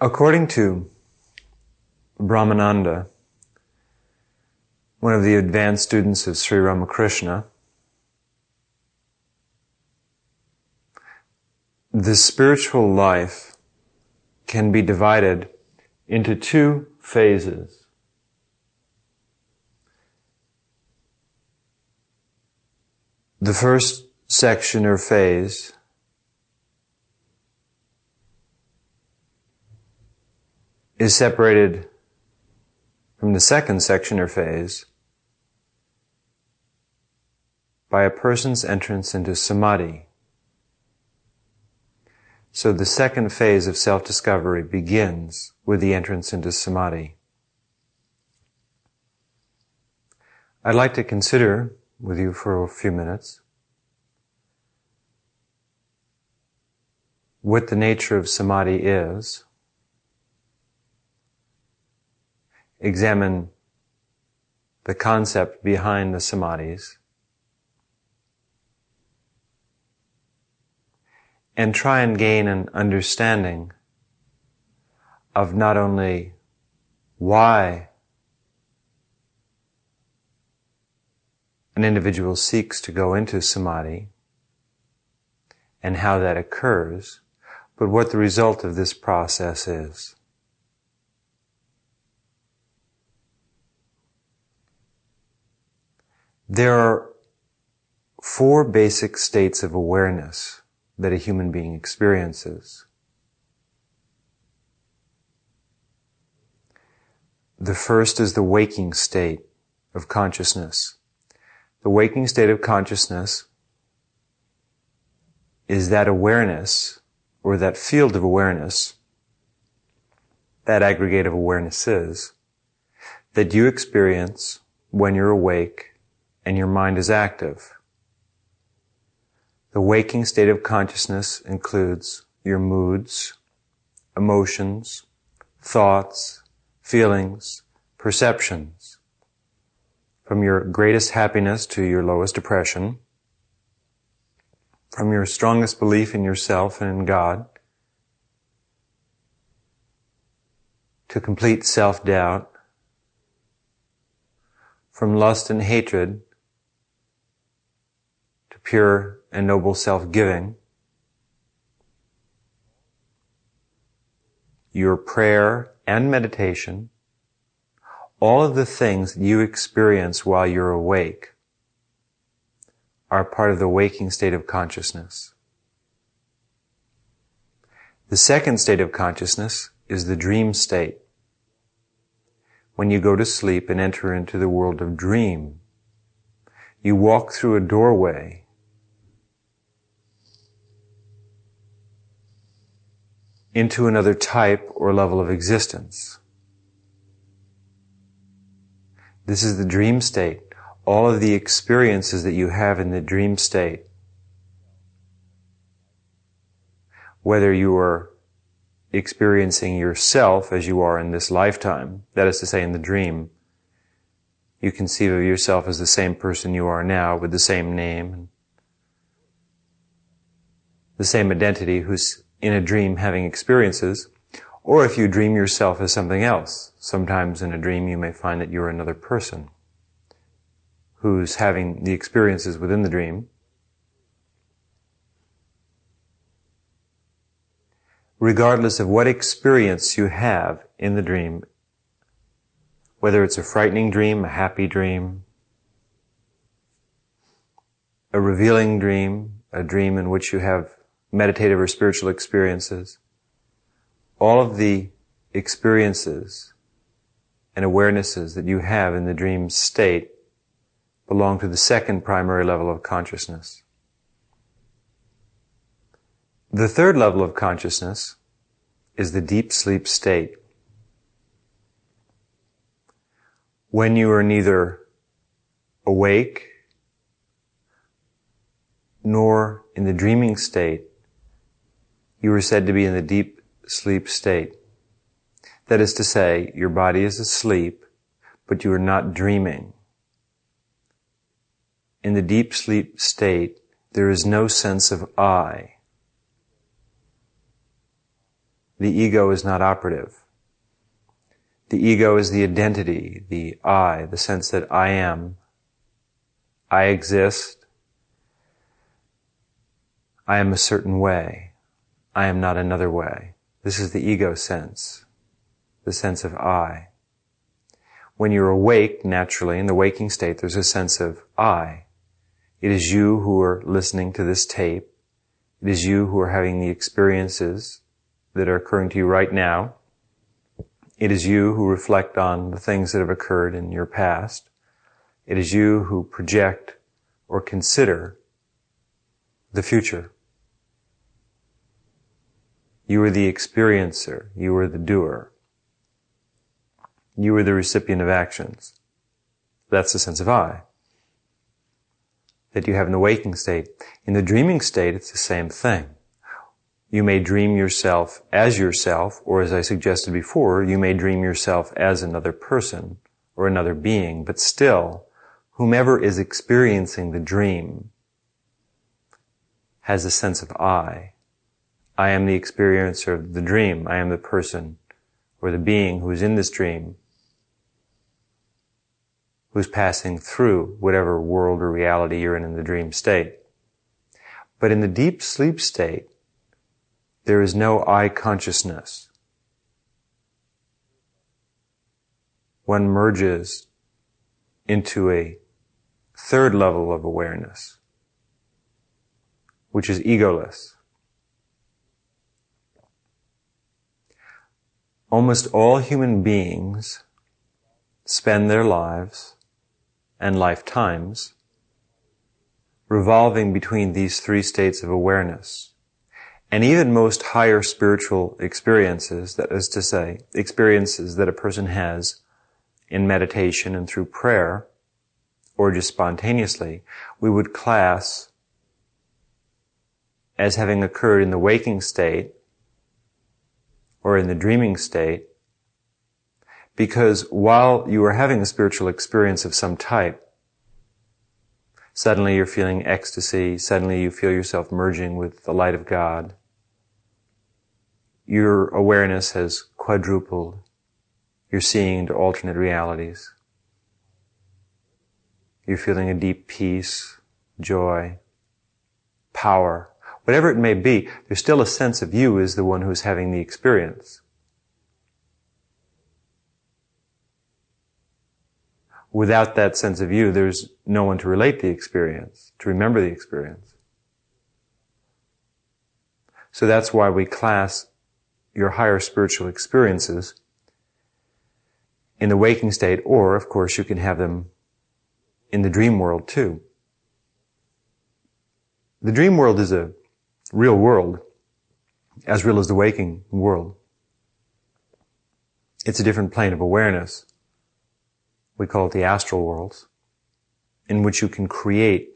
According to Brahmananda, one of the advanced students of Sri Ramakrishna, the spiritual life can be divided into two phases. The first section or phase is separated from the second section or phase by a person's entrance into Samadhi. So the second phase of self-discovery begins with the entrance into Samadhi. I'd like to consider with you for a few minutes what the nature of Samadhi is, examine the concept behind the Samadhis, and try and gain an understanding of not only why an individual seeks to go into Samadhi and how that occurs, but what the result of this process is. There are four basic states of awareness that a human being experiences. The first is the waking state of consciousness. The waking state of consciousness is that awareness, or that field of awareness, that aggregate of awarenesses, that you experience when you're awake and your mind is active. The waking state of consciousness includes your moods, emotions, thoughts, feelings, perceptions, from your greatest happiness to your lowest depression, from your strongest belief in yourself and in God, to complete self-doubt, from lust and hatred to pure and noble self-giving, your prayer and meditation, all of the things that you experience while you're awake are part of the waking state of consciousness. The second state of consciousness is the dream state. When you go to sleep and enter into the world of dream, you walk through a doorway into another type or level of existence. This is the dream state. All of the experiences that you have in the dream state, whether you are experiencing yourself as you are in this lifetime, that is to say in the dream, you conceive of yourself as the same person you are now with the same name, the same identity who's in a dream having experiences, or if you dream yourself as something else. Sometimes in a dream you may find that you're another person who's having the experiences within the dream. Regardless of what experience you have in the dream, whether it's a frightening dream, a happy dream, a revealing dream, a dream in which you have meditative or spiritual experiences, all of the experiences and awarenesses that you have in the dream state belong to the second primary level of consciousness. The third level of consciousness is the deep sleep state. When you are neither awake nor in the dreaming state, you are said to be in the deep sleep state. That is to say, your body is asleep, but you are not dreaming. In the deep sleep state, there is no sense of I. the ego is not operative. The ego is the identity, the I, the sense that I am, I exist, I am a certain way, I am not another way. This is the ego sense, the sense of I. When you're awake, naturally, in the waking state, there's a sense of I. It is you who are listening to this tape. It is you who are having the experiences that are occurring to you right now. It is you who reflect on the things that have occurred in your past. It is you who project or consider the future. You are the experiencer. You are the doer. You are the recipient of actions. That's the sense of I that you have in the waking state. In the dreaming state, it's the same thing. You may dream yourself, or as I suggested before, you may dream yourself as another person or another being, but still, whomever is experiencing the dream has a sense of I. I am the experiencer of the dream. I am the person or the being who is in this dream, who's passing through whatever world or reality you're in the dream state. But in the deep sleep state, there is no I consciousness. One merges into a third level of awareness, which is egoless. Almost all human beings spend their lives and lifetimes revolving between these three states of awareness. And even most higher spiritual experiences, that is to say, experiences that a person has in meditation and through prayer, or just spontaneously, we would class as having occurred in the waking state or in the dreaming state, because while you are having a spiritual experience of some type, suddenly you're feeling ecstasy, suddenly you feel yourself merging with the light of God. Your awareness has quadrupled. You're seeing into alternate realities. You're feeling a deep peace, joy, power. Whatever it may be, there's still a sense of you as the one who's having the experience. Without that sense of you, there's no one to relate the experience, to remember the experience. So that's why we class your higher spiritual experiences in the waking state, or, of course, you can have them in the dream world too. The dream world is a real world, as real as the waking world. It's a different plane of awareness. We call it the astral worlds, in which you can create,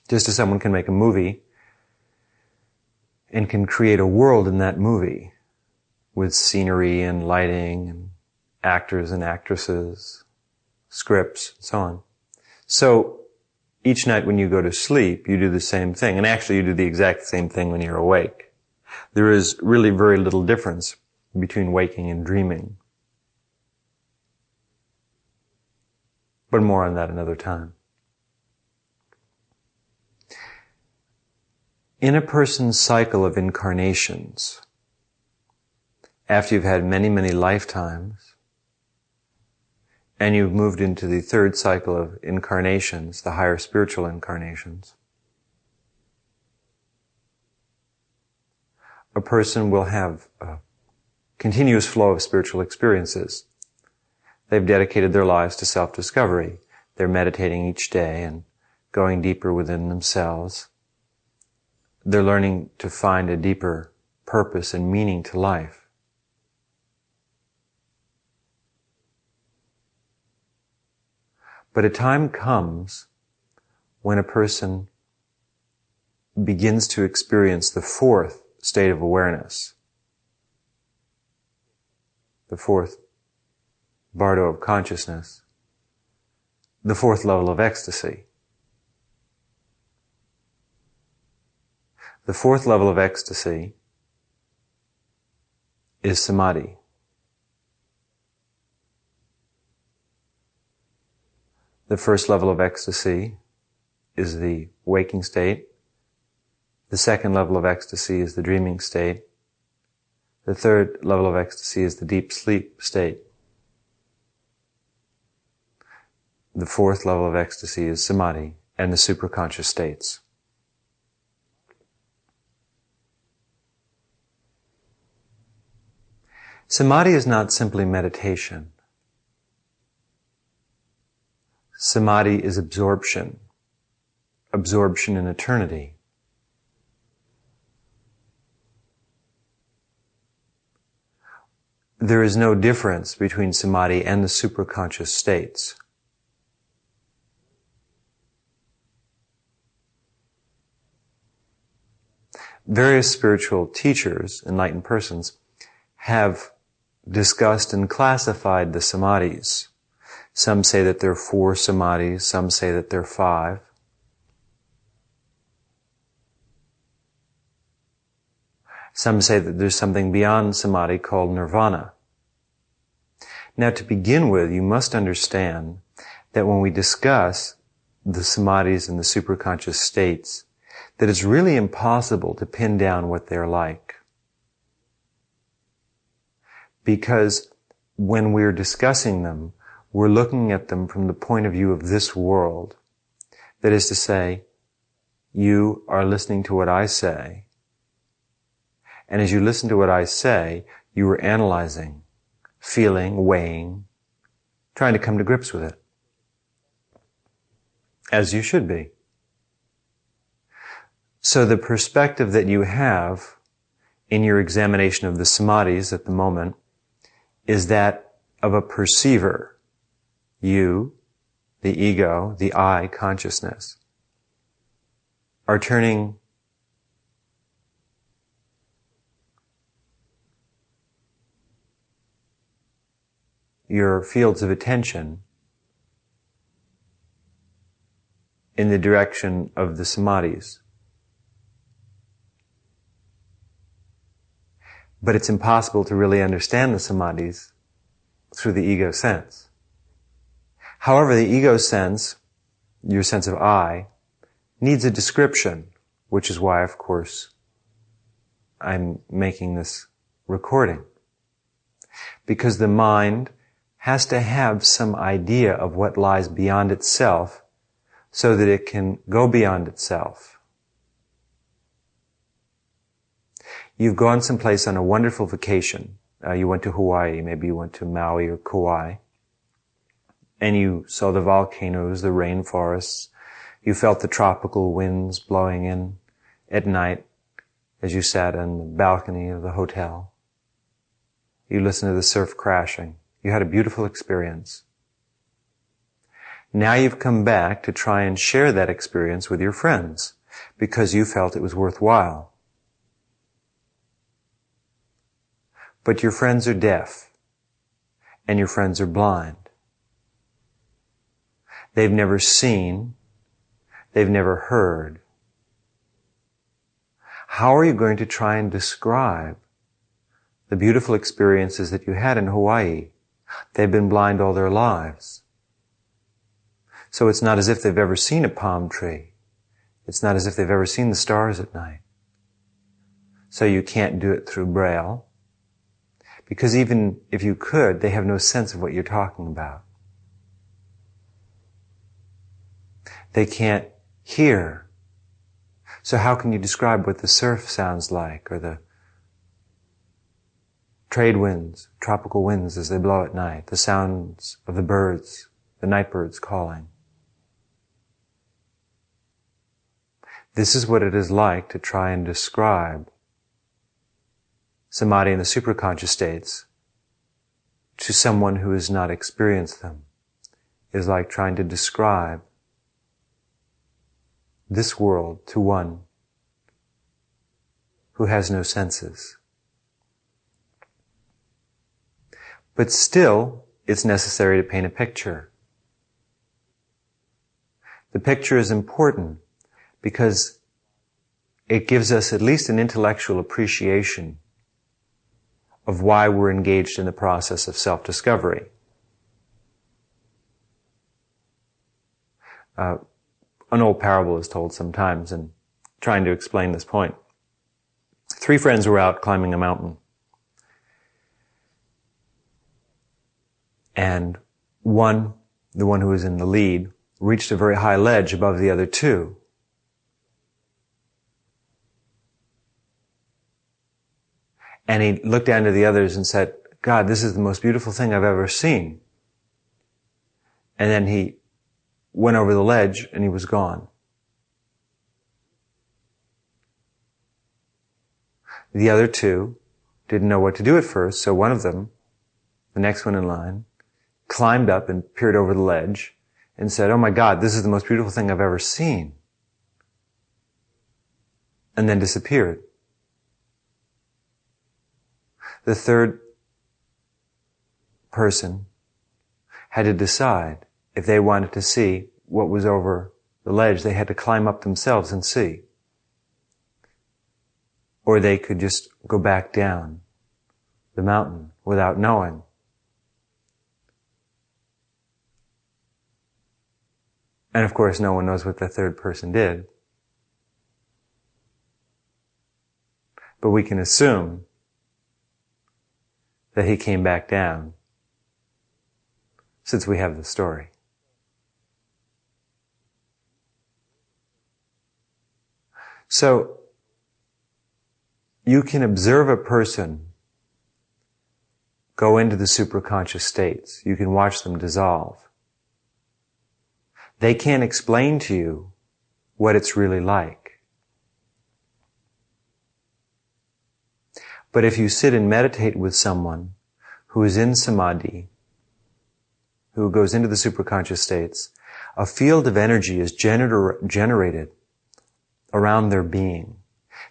just as someone can make a movie and can create a world in that movie with scenery and lighting and actors and actresses, scripts, and so on. So each night when you go to sleep, you do the same thing. And actually you do the exact same thing when you're awake. There is really very little difference between waking and dreaming. But more on that another time. In a person's cycle of incarnations, after you've had many, many lifetimes, and you've moved into the third cycle of incarnations, the higher spiritual incarnations, a person will have a continuous flow of spiritual experiences. They've dedicated their lives to self-discovery. They're meditating each day and going deeper within themselves. They're learning to find a deeper purpose and meaning to life. But a time comes when a person begins to experience the fourth state of awareness, the fourth bardo of consciousness, the fourth level of ecstasy. The fourth level of ecstasy is samadhi. The first level of ecstasy is the waking state. The second level of ecstasy is the dreaming state. The third level of ecstasy is the deep sleep state. The fourth level of ecstasy is samadhi and the supraconscious states. Samadhi is not simply meditation. Samadhi is absorption. Absorption in eternity. There is no difference between samadhi and the supraconscious states. Various spiritual teachers, enlightened persons, have discussed and classified the samadhis. Some say that there are 4 samadhis, some say that there are 5. Some say that there's something beyond samadhi called nirvana. Now, to begin with, you must understand that when we discuss the samadhis and the supraconscious states, that it's really impossible to pin down what they're like. Because when we're discussing them, we're looking at them from the point of view of this world. That is to say, you are listening to what I say, and as you listen to what I say, you are analyzing, feeling, weighing, trying to come to grips with it. As you should be. So the perspective that you have in your examination of the samadhis at the moment is that of a perceiver. You, the ego, the I consciousness, are turning your fields of attention in the direction of the samadhis. But it's impossible to really understand the samadhis through the ego sense. However, the ego sense, your sense of I, needs a description, which is why, of course, I'm making this recording. Because the mind has to have some idea of what lies beyond itself so that it can go beyond itself. You've gone someplace on a wonderful vacation. You went to Hawaii, maybe you went to Maui or Kauai, and you saw the volcanoes, the rainforests. You felt the tropical winds blowing in at night as you sat on the balcony of the hotel. You listened to the surf crashing. You had a beautiful experience. Now you've come back to try and share that experience with your friends because you felt it was worthwhile. But your friends are deaf and your friends are blind. They've never seen, they've never heard. How are you going to try and describe the beautiful experiences that you had in Hawaii? They've been blind all their lives. So it's not as if they've ever seen a palm tree. It's not as if they've ever seen the stars at night. So you can't do it through Braille. Because even if you could, they have no sense of what you're talking about. They can't hear. So how can you describe what the surf sounds like, or the trade winds, tropical winds as they blow at night, the sounds of the birds, the night birds calling? This is what it is like to try and describe samadhi and the supraconscious states to someone who has not experienced them. It is like trying to describe this world to one who has no senses. But still, it's necessary to paint a picture. The picture is important because it gives us at least an intellectual appreciation of why we're engaged in the process of self-discovery. An old parable is told sometimes in trying to explain this point. 3 friends were out climbing a mountain. And the one who was in the lead, reached a very high ledge above the other 2. And he looked down to the others and said, God, this is the most beautiful thing I've ever seen. And then he went over the ledge and he was gone. The other 2 didn't know what to do at first, so one of them, the next one in line, climbed up and peered over the ledge and said, oh my God, this is the most beautiful thing I've ever seen. And then disappeared. The third person had to decide if they wanted to see what was over the ledge. They had to climb up themselves and see. Or they could just go back down the mountain without knowing. And of course, no one knows what the third person did. But we can assume that he came back down, since we have the story. So, you can observe a person go into the supraconscious states. You can watch them dissolve. They can't explain to you what it's really like. But if you sit and meditate with someone who is in Samadhi, who goes into the supraconscious states, a field of energy is generated around their being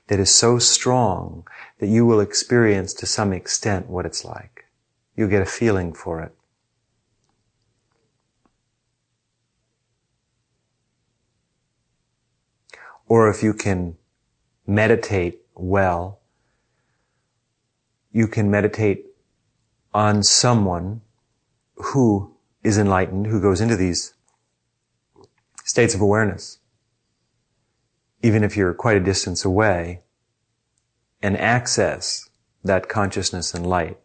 that is so strong that you will experience to some extent what it's like. You'll get a feeling for it. Or if you can meditate well, you can meditate on someone who is enlightened, who goes into these states of awareness, even if you're quite a distance away, and access that consciousness and light.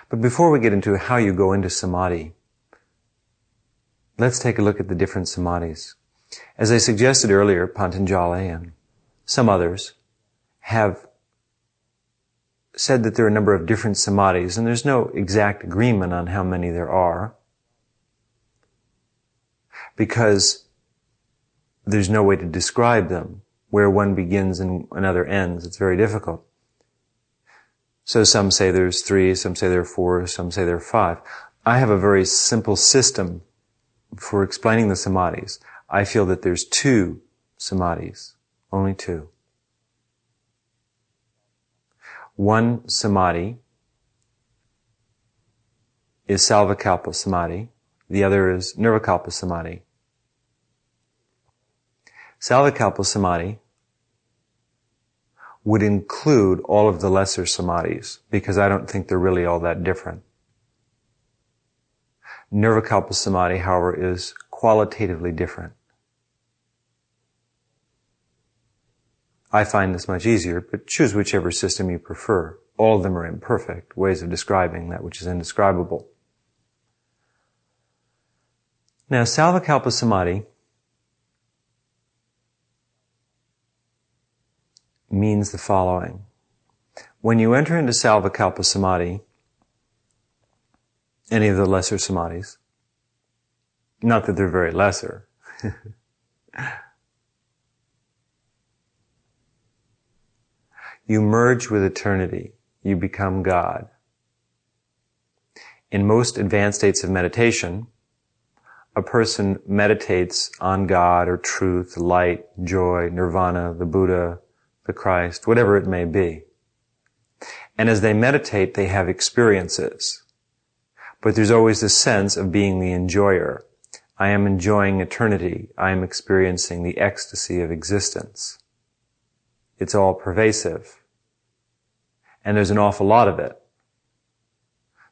But before we get into how you go into Samadhi, let's take a look at the different Samadhis. As I suggested earlier, Patanjali and some others have said that there are a number of different Samadhis, and there's no exact agreement on how many there are, because there's no way to describe them. Where one begins and another ends, it's very difficult. So some say there's 3, some say there are 4, some say there are 5. I have a very simple system for explaining the Samadhis. I feel that there's 2 Samadhis, only 2. One Samadhi is savikalpa Samadhi. The other is nirvikalpa Samadhi. Savikalpa Samadhi would include all of the lesser Samadhis, because I don't think they're really all that different. Nirvikalpa Samadhi, however, is qualitatively different. I find this much easier, but choose whichever system you prefer. All of them are imperfect ways of describing that which is indescribable. Now, savikalpa Samadhi means the following. When you enter into savikalpa Samadhi, any of the lesser Samadhis, not that they're very lesser, you merge with eternity. You become God. In most advanced states of meditation, a person meditates on God or truth, light, joy, nirvana, the Buddha, the Christ, whatever it may be. And as they meditate, they have experiences. But there's always this sense of being the enjoyer. I am enjoying eternity. I am experiencing the ecstasy of existence. It's all pervasive. And there's an awful lot of it.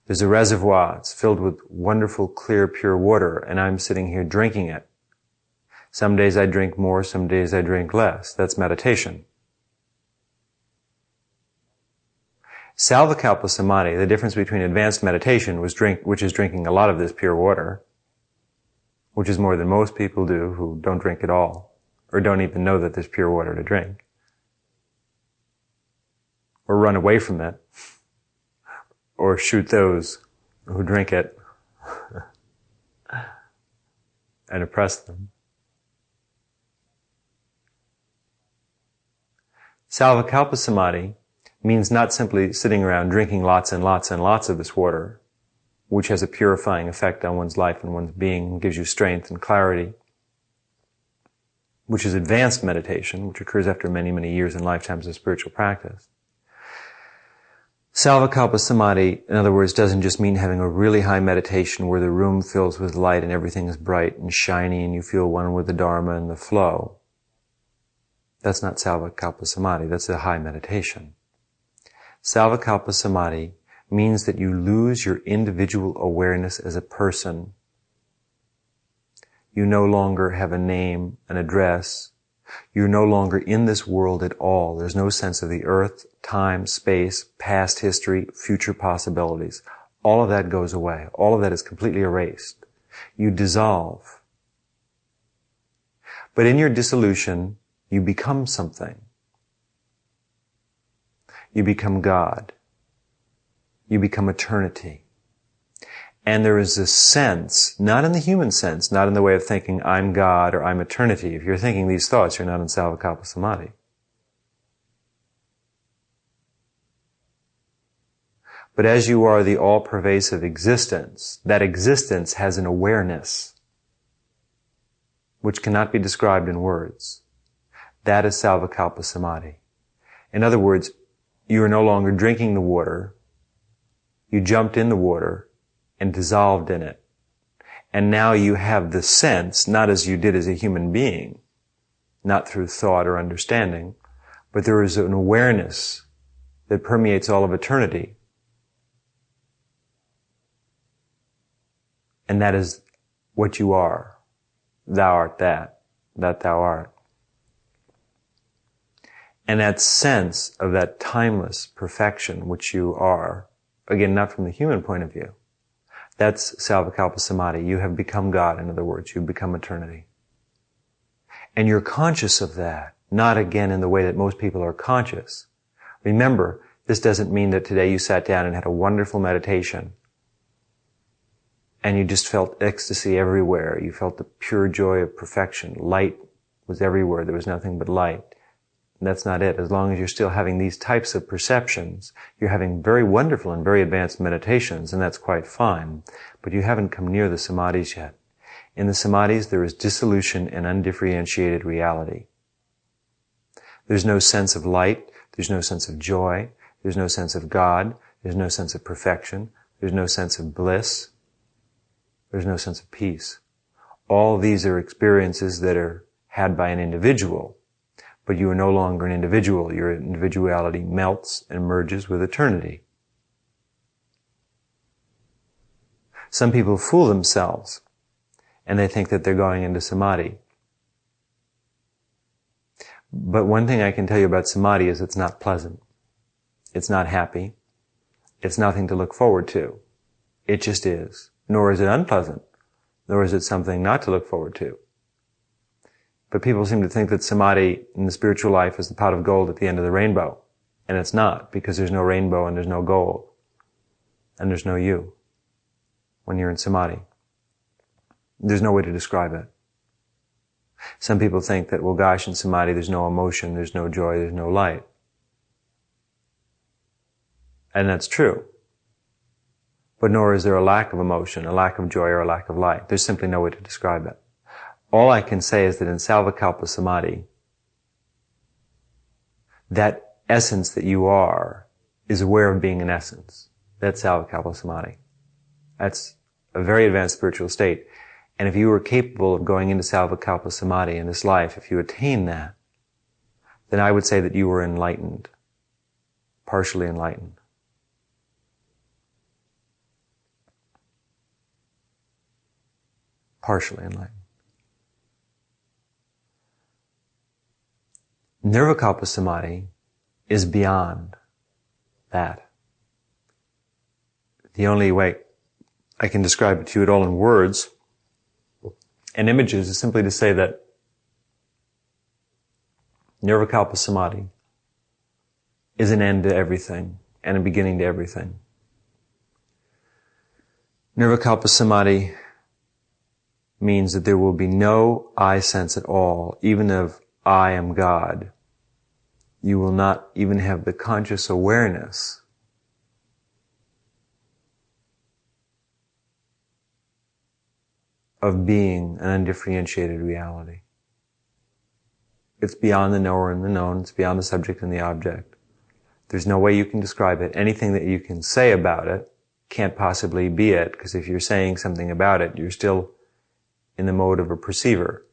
There's a reservoir. It's filled with wonderful, clear, pure water, and I'm sitting here drinking it. Some days I drink more, some days I drink less. That's meditation. Savikalpa Samadhi, the difference between advanced meditation, which is drinking a lot of this pure water, which is more than most people do who don't drink at all, or don't even know that there's pure water to drink, or run away from it, or shoot those who drink it and oppress them. Savikalpa Samadhi means not simply sitting around drinking lots and lots and lots of this water, which has a purifying effect on one's life and one's being and gives you strength and clarity, which is advanced meditation, which occurs after many, many years and lifetimes of spiritual practice. Savikalpa Samadhi, in other words, doesn't just mean having a really high meditation where the room fills with light and everything is bright and shiny and you feel one with the Dharma and the flow. That's not Savikalpa Samadhi, that's a high meditation. Savikalpa Samadhi means that you lose your individual awareness as a person. You no longer have a name, an address. You're no longer in this world at all. There's no sense of the earth, time, space, past history, future possibilities. All of that goes away. All of that is completely erased. You dissolve. But in your dissolution, you become something. You become God. You become eternity. And there is a sense, not in the human sense, not in the way of thinking, I'm God or I'm eternity. If you're thinking these thoughts, you're not in Savikalpa Samadhi. But as you are the all-pervasive existence, that existence has an awareness which cannot be described in words. That is Savikalpa Samadhi. In other words, you are no longer drinking the water. You jumped in the water and dissolved in it. And now you have the sense, not as you did as a human being, not through thought or understanding, but there is an awareness that permeates all of eternity. And that is what you are. Thou art that thou art. And that sense of that timeless perfection which you are, again, not from the human point of view, that's Savikalpa Samadhi. You have become God, in other words. You've become eternity. And you're conscious of that, not again in the way that most people are conscious. Remember, this doesn't mean that today you sat down and had a wonderful meditation and you just felt ecstasy everywhere. You felt the pure joy of perfection. Light was everywhere. There was nothing but light. And that's not it. As long as you're still having these types of perceptions, you're having very wonderful and very advanced meditations, and that's quite fine. But you haven't come near the samadhis yet. In the samadhis, there is dissolution and undifferentiated reality. There's no sense of light. There's no sense of joy. There's no sense of God. There's no sense of perfection. There's no sense of bliss. There's no sense of peace. All these are experiences that are had by an individual. But you are no longer an individual. Your individuality melts and merges with eternity. Some people fool themselves and they think that they're going into samadhi. But one thing I can tell you about samadhi is it's not pleasant. It's not happy. It's nothing to look forward to. It just is. Nor is it unpleasant. Nor is it something not to look forward to. But people seem to think that samadhi in the spiritual life is the pot of gold at the end of the rainbow. And it's not, because there's no rainbow and there's no gold. And there's no you when you're in samadhi. There's no way to describe it. Some people think that, well, gosh, in samadhi there's no emotion, there's no joy, there's no light. And that's true. But nor is there a lack of emotion, a lack of joy, or a lack of light. There's simply no way to describe it. All I can say is that in Savikalpa Samadhi, that essence that you are is aware of being an essence. That's Savikalpa Samadhi. That's a very advanced spiritual state. And if you were capable of going into Savikalpa Samadhi in this life, if you attain that, then I would say that you were enlightened. partially enlightened. Partially enlightened. Nirvikalpa Samadhi is beyond that. The only way I can describe it to you at all in words and images is simply to say that Nirvikalpa Samadhi is an end to everything and a beginning to everything. Nirvikalpa Samadhi means that there will be no I sense at all, even of I am God. You will not even have the conscious awareness of being an undifferentiated reality. It's beyond the knower and the known. It's beyond the subject and the object. There's no way you can describe it. Anything that you can say about it can't possibly be it, because if you're saying something about it, you're still in the mode of a perceiver.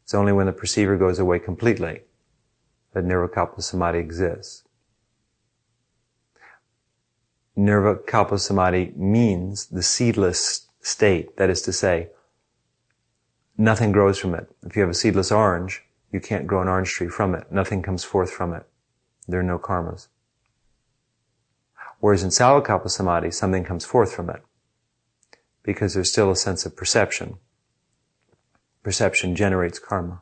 It's only when the perceiver goes away completely that Nirvikalpa Samadhi exists. Nirvikalpa Samadhi means the seedless state. That is to say, nothing grows from it. If you have a seedless orange, you can't grow an orange tree from it. Nothing comes forth from it. There are no karmas. Whereas in savikalpa Samadhi, something comes forth from it, because there's still a sense of perception. Perception generates karma.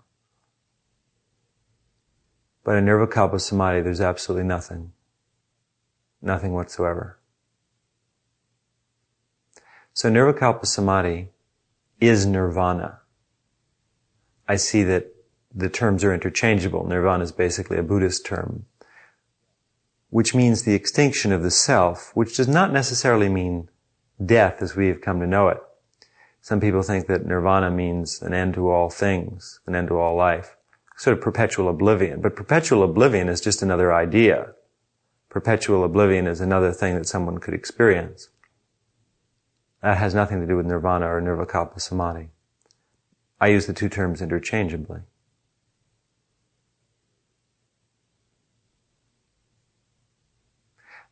But in Nirvikalpa Samadhi, there's absolutely nothing. Nothing whatsoever. So Nirvikalpa Samadhi is nirvana. I see that the terms are interchangeable. Nirvana is basically a Buddhist term, which means the extinction of the self, which does not necessarily mean death as we have come to know it. Some people think that nirvana means an end to all things, an end to all life, sort of perpetual oblivion. But perpetual oblivion is just another idea. Perpetual oblivion is another thing that someone could experience. That has nothing to do with nirvana or Nirvikalpa Samadhi. I use the two terms interchangeably.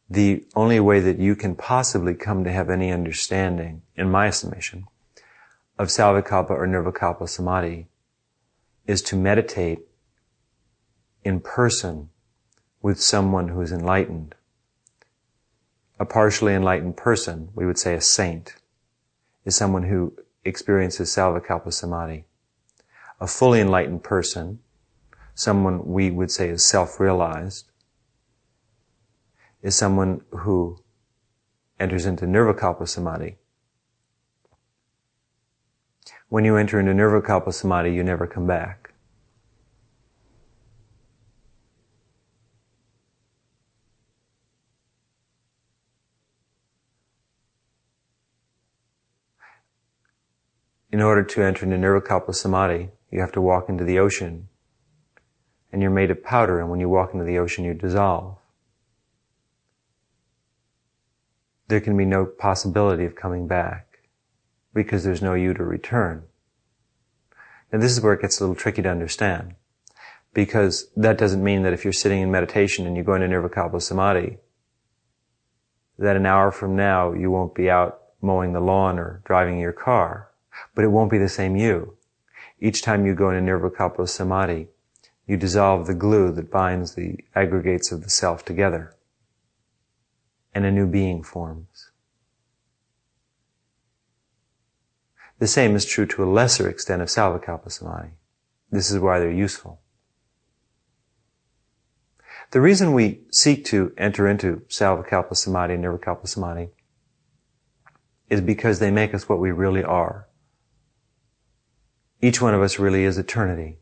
The only way that you can possibly come to have any understanding, in my estimation, of savikalpa or Nirvikalpa Samadhi is to meditate in person with someone who is enlightened. A partially enlightened person, we would say a saint, is someone who experiences savikalpa Samadhi. A fully enlightened person, someone we would say is self-realized, is someone who enters into Nirvikalpa Samadhi. When you enter into Nirvikalpa Samadhi, you never come back. In order to enter into Nirvikalpa Samadhi, you have to walk into the ocean, and you're made of powder, and when you walk into the ocean, you dissolve. There can be no possibility of coming back, because there's no you to return. And this is where it gets a little tricky to understand, because that doesn't mean that if you're sitting in meditation and you go into Nirvikalpa Samadhi, that an hour from now you won't be out mowing the lawn or driving your car, but it won't be the same you. Each time you go into Nirvikalpa Samadhi, you dissolve the glue that binds the aggregates of the self together, and a new being forms. The same is true to a lesser extent of savikalpa Samadhi. This is why they're useful. The reason we seek to enter into savikalpa Samadhi and Nirvikalpa Samadhi is because they make us what we really are. Each one of us really is eternity.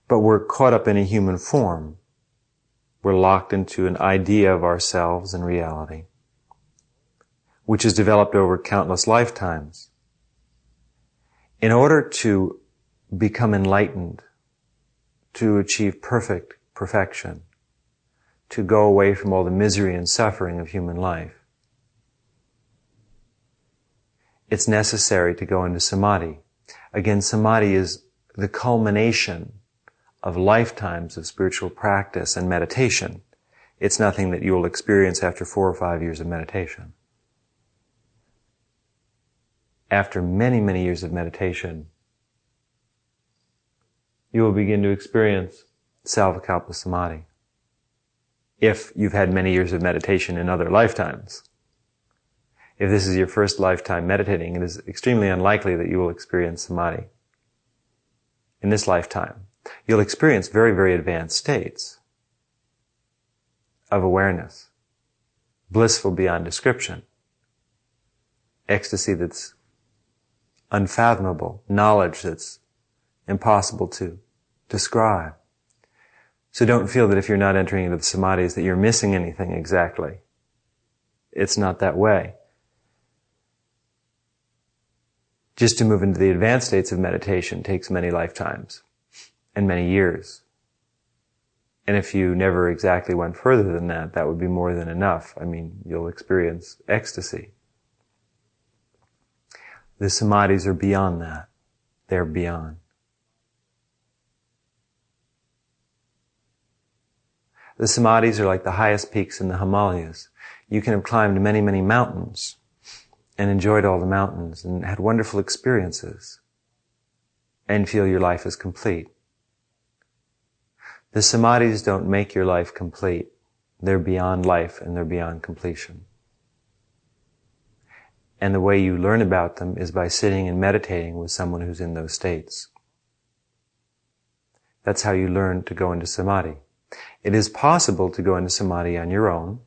But we're caught up in a human form. We're locked into an idea of ourselves and reality, which is developed over countless lifetimes. In order to become enlightened, to achieve perfection, to go away from all the misery and suffering of human life, it's necessary to go into samadhi. Again, samadhi is the culmination of lifetimes of spiritual practice and meditation. It's nothing that you will experience after 4 or 5 years of meditation. After many, many years of meditation, you will begin to experience savikalpa samadhi. If you've had many years of meditation in other lifetimes. If this is your first lifetime meditating, it is extremely unlikely that you will experience samadhi in this lifetime. You'll experience very, very advanced states of awareness, blissful beyond description, ecstasy that's unfathomable, knowledge that's impossible to describe. So don't feel that if you're not entering into the samadhis that you're missing anything exactly. It's not that way. Just to move into the advanced states of meditation takes many lifetimes and many years. And if you never exactly went further than that, that would be more than enough. I mean, you'll experience ecstasy. The samadhis are beyond that. They're beyond. The samadhis are like the highest peaks in the Himalayas. You can have climbed many, many mountains and enjoyed all the mountains and had wonderful experiences and feel your life is complete. The samadhis don't make your life complete. They're beyond life and they're beyond completion. And the way you learn about them is by sitting and meditating with someone who's in those states. That's how you learn to go into samadhi. It is possible to go into samadhi on your own.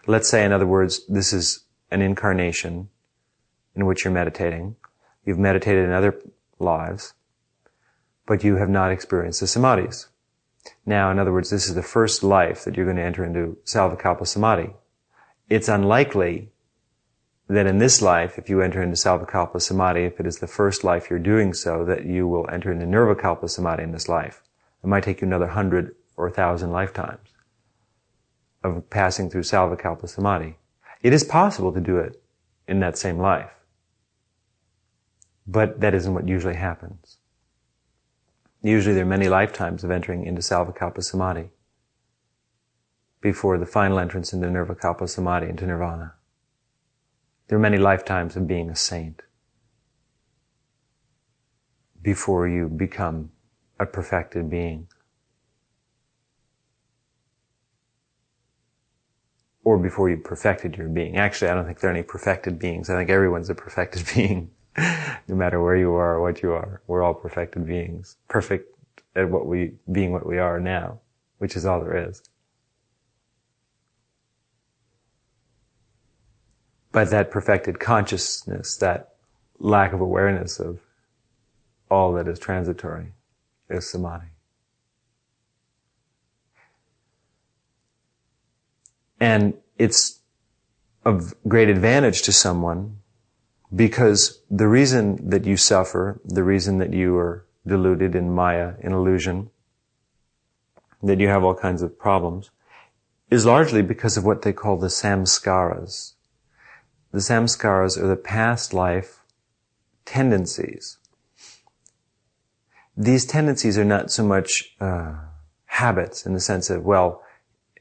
Let's say, in other words, this is an incarnation in which you're meditating. You've meditated in other lives, but you have not experienced the samadhis. Now, in other words, this is the first life that you're going to enter into savikalpa samadhi. It's unlikely that in this life, if you enter into savikalpa samadhi, if it is the first life you're doing so, that you will enter into nirvikalpa samadhi in this life. It might take you another 100 or 1,000 lifetimes of passing through savikalpa samadhi. It is possible to do it in that same life. But that isn't what usually happens. Usually there are many lifetimes of entering into savikalpa samadhi before the final entrance into nirvikalpa samadhi, into nirvana. There are many lifetimes of being a saint before you become a perfected being. Or before you perfected your being. Actually, I don't think there are any perfected beings. I think everyone's a perfected being. No matter where you are or what you are. We're all perfected beings. Perfect at being what we are now, which is all there is. But that perfected consciousness, that lack of awareness of all that is transitory, is samadhi. And it's of great advantage to someone because the reason that you suffer, the reason that you are deluded in maya, in illusion, that you have all kinds of problems, is largely because of what they call the samskaras. The samskaras are the past life tendencies. These tendencies are not so much habits in the sense of, well,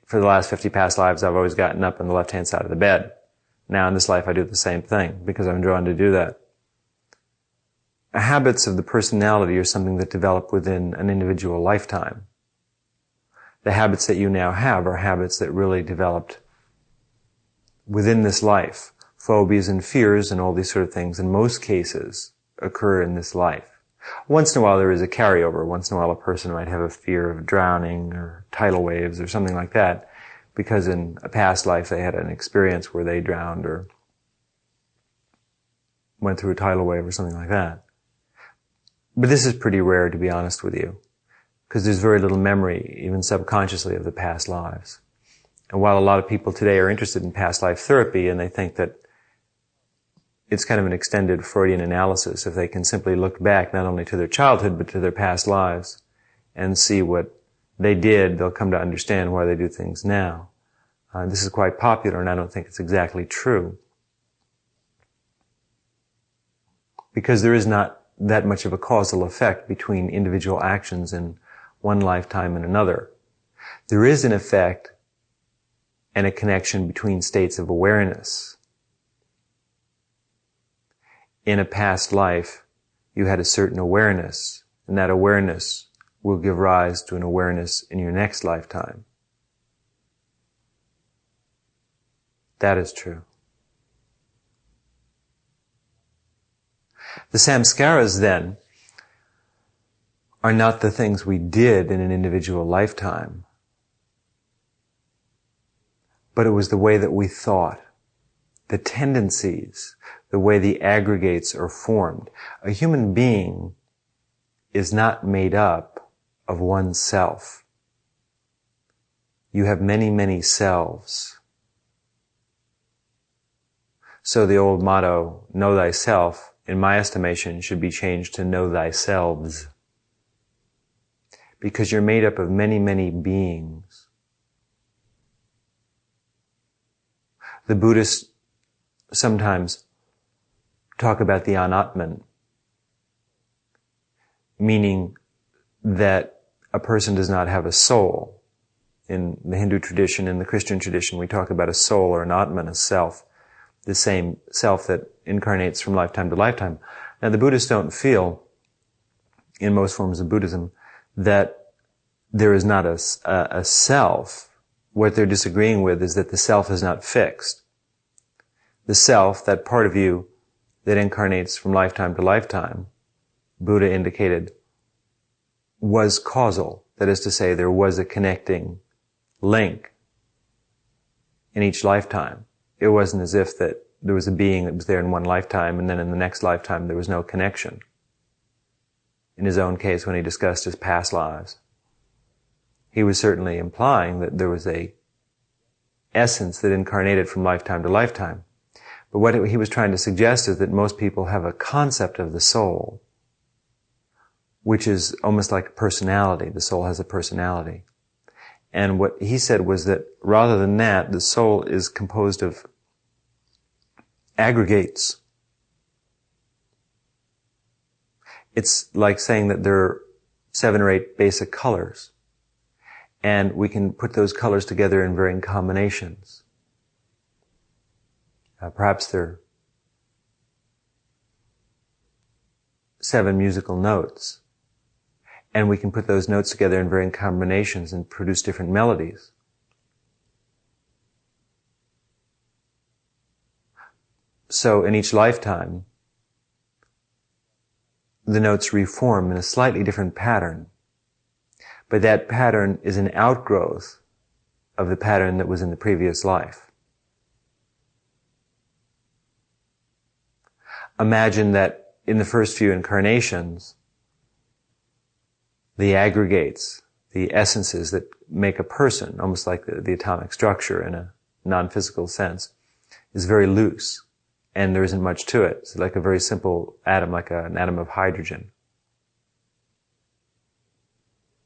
for the last 50 past lives, I've always gotten up on the left-hand side of the bed. Now in this life, I do the same thing because I'm drawn to do that. Habits of the personality are something that develop within an individual lifetime. The habits that you now have are habits that really developed within this life. Phobias and fears and all these sort of things, in most cases, occur in this life. Once in a while there is a carryover. Once in a while a person might have a fear of drowning or tidal waves or something like that because in a past life they had an experience where they drowned or went through a tidal wave or something like that. But this is pretty rare, to be honest with you, because there's very little memory, even subconsciously, of the past lives. And while a lot of people today are interested in past life therapy and they think that it's kind of an extended Freudian analysis if they can simply look back not only to their childhood but to their past lives and see what they did, they'll come to understand why they do things now. This is quite popular and I don't think it's exactly true. Because there is not that much of a causal effect between individual actions in one lifetime and another. There is an effect and a connection between states of awareness. In a past life, you had a certain awareness, and that awareness will give rise to an awareness in your next lifetime. That is true. The samskaras, then, are not the things we did in an individual lifetime, but it was the way that we thought, the tendencies, the way the aggregates are formed. A human being is not made up of one self. You have many, many selves. So the old motto, know thyself, in my estimation, should be changed to know thyselves. Because you're made up of many, many beings. The Buddhists sometimes talk about the anatman, meaning that a person does not have a soul. In the Hindu tradition, in the Christian tradition, we talk about a soul or an atman, a self, the same self that incarnates from lifetime to lifetime. Now, the Buddhists don't feel, in most forms of Buddhism, that there is not a self. What they're disagreeing with is that the self is not fixed. The self, that part of you that incarnates from lifetime to lifetime, Buddha indicated, was causal. That is to say, there was a connecting link in each lifetime. It wasn't as if that there was a being that was there in one lifetime and then in the next lifetime there was no connection. In his own case, when he discussed his past lives, he was certainly implying that there was a essence that incarnated from lifetime to lifetime. But what he was trying to suggest is that most people have a concept of the soul, which is almost like a personality. The soul has a personality. And what he said was that rather than that, the soul is composed of aggregates. It's like saying that there are 7 or 8 basic colors, and we can put those colors together in varying combinations. Perhaps there are 7 musical notes, and we can put those notes together in varying combinations and produce different melodies. So in each lifetime, the notes reform in a slightly different pattern, but that pattern is an outgrowth of the pattern that was in the previous life. Imagine that in the first few incarnations, the aggregates, the essences that make a person, almost like the atomic structure in a non-physical sense, is very loose, and there isn't much to it. It's like a very simple atom, like an atom of hydrogen,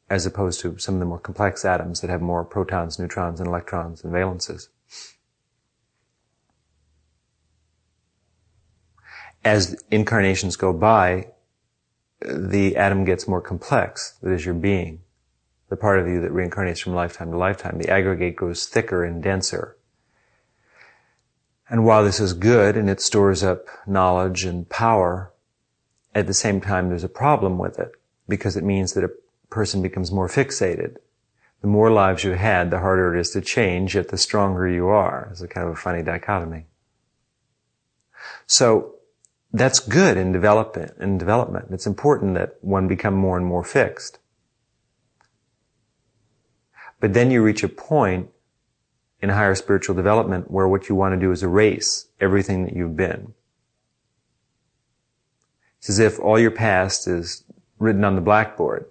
as opposed to some of the more complex atoms that have more protons, neutrons, and electrons and valences. As incarnations go by, the atom gets more complex, that is your being, the part of you that reincarnates from lifetime to lifetime. The aggregate grows thicker and denser. And while this is good and it stores up knowledge and power, at the same time there's a problem with it, because it means that a person becomes more fixated. The more lives you had, the harder it is to change, yet the stronger you are. It's a kind of a funny dichotomy. So, that's good in development. It's important that one become more and more fixed. But then you reach a point in higher spiritual development where what you want to do is erase everything that you've been. It's as if all your past is written on the blackboard.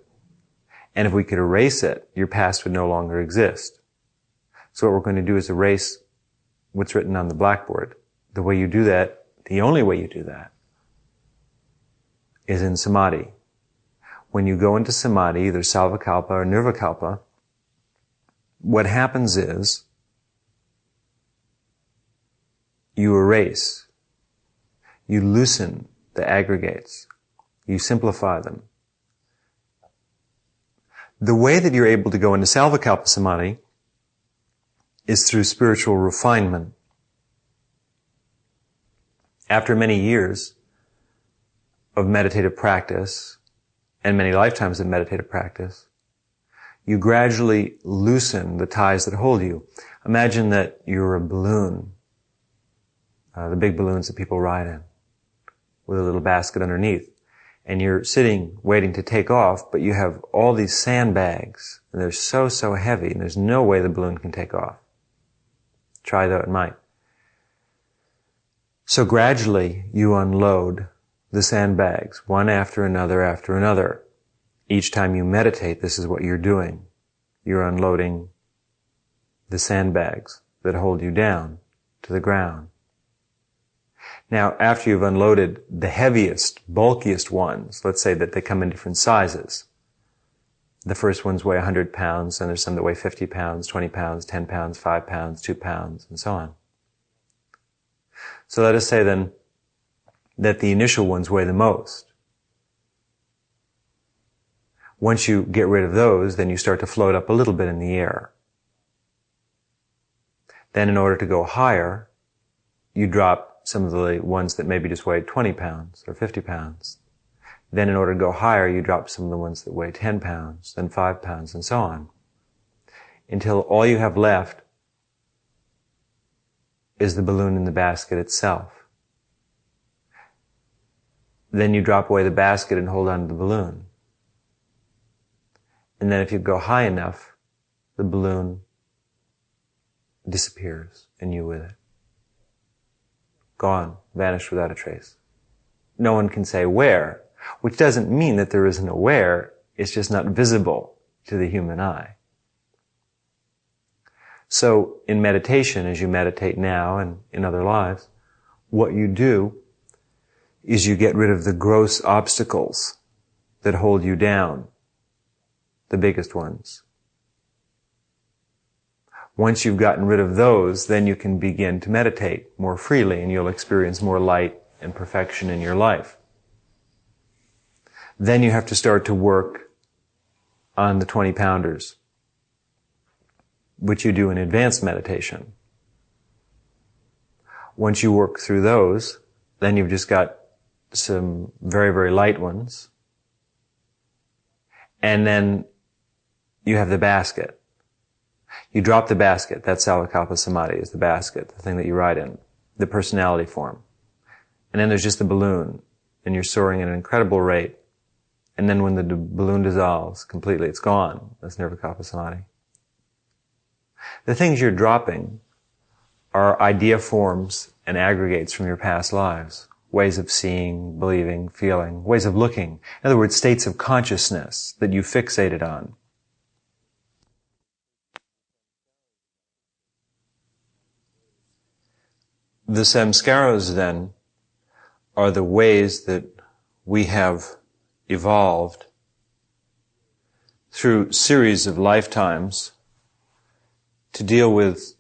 And if we could erase it, your past would no longer exist. So what we're going to do is erase what's written on the blackboard. The way you do that, the only way you do that, is in Samadhi. When you go into Samadhi, either savikalpa or nirvikalpa, what happens is you erase, you loosen the aggregates, you simplify them. The way that you're able to go into savikalpa Samadhi is through spiritual refinement. After many years of meditative practice and many lifetimes of meditative practice, you gradually loosen the ties that hold you. Imagine that you're a balloon, the big balloons that people ride in, with a little basket underneath. And you're sitting waiting to take off, but you have all these sandbags, and they're so heavy, and there's no way the balloon can take off. Try though it might. So gradually you unload the sandbags, one after another. Each time you meditate, this is what you're doing. You're unloading the sandbags that hold you down to the ground. Now, after you've unloaded the heaviest, bulkiest ones, let's say that they come in different sizes. The first ones weigh 100 pounds, and there's some that weigh 50 pounds, 20 pounds, 10 pounds, 5 pounds, 2 pounds, and so on. So let us say then that the initial ones weigh the most. Once you get rid of those, then you start to float up a little bit in the air. Then in order to go higher, you drop some of the ones that maybe just weigh 20 pounds or 50 pounds. Then in order to go higher, you drop some of the ones that weigh 10 pounds, then 5 pounds, and so on. Until all you have left is the balloon in the basket itself. Then you drop away the basket and hold on to the balloon. And then if you go high enough, the balloon disappears and you with it. Gone, vanished without a trace. No one can say where, which doesn't mean that there isn't a where, it's just not visible to the human eye. So in meditation, as you meditate now and in other lives, what you do is you get rid of the gross obstacles that hold you down, the biggest ones. Once you've gotten rid of those, then you can begin to meditate more freely and you'll experience more light and perfection in your life. Then you have to start to work on the 20-pounders, which you do in advanced meditation. Once you work through those, then you've just got some very light ones. And then you have the basket. You drop the basket. That's savikalpa samadhi, is the basket, the thing that you ride in, the personality form. And then there's just the balloon, and you're soaring at an incredible rate. And then when the balloon dissolves completely, it's gone. That's nirvikalpa samadhi. The things you're dropping are idea forms and aggregates from your past lives. Ways of seeing, believing, feeling, ways of looking. In other words, states of consciousness that you fixated on. The samskaras, then, are the ways that we have evolved through series of lifetimes to deal with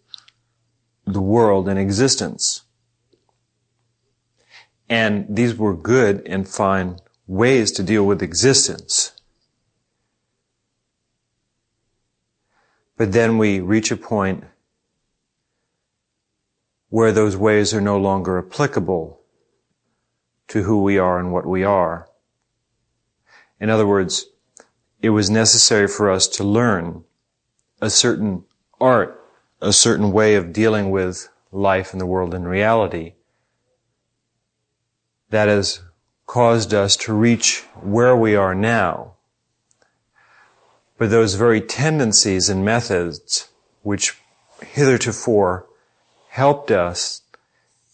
the world and existence. And these were good and fine ways to deal with existence. But then we reach a point where those ways are no longer applicable to who we are and what we are. In other words, it was necessary for us to learn a certain art, a certain way of dealing with life and the world and reality that has caused us to reach where we are now. But those very tendencies and methods which hitherto helped us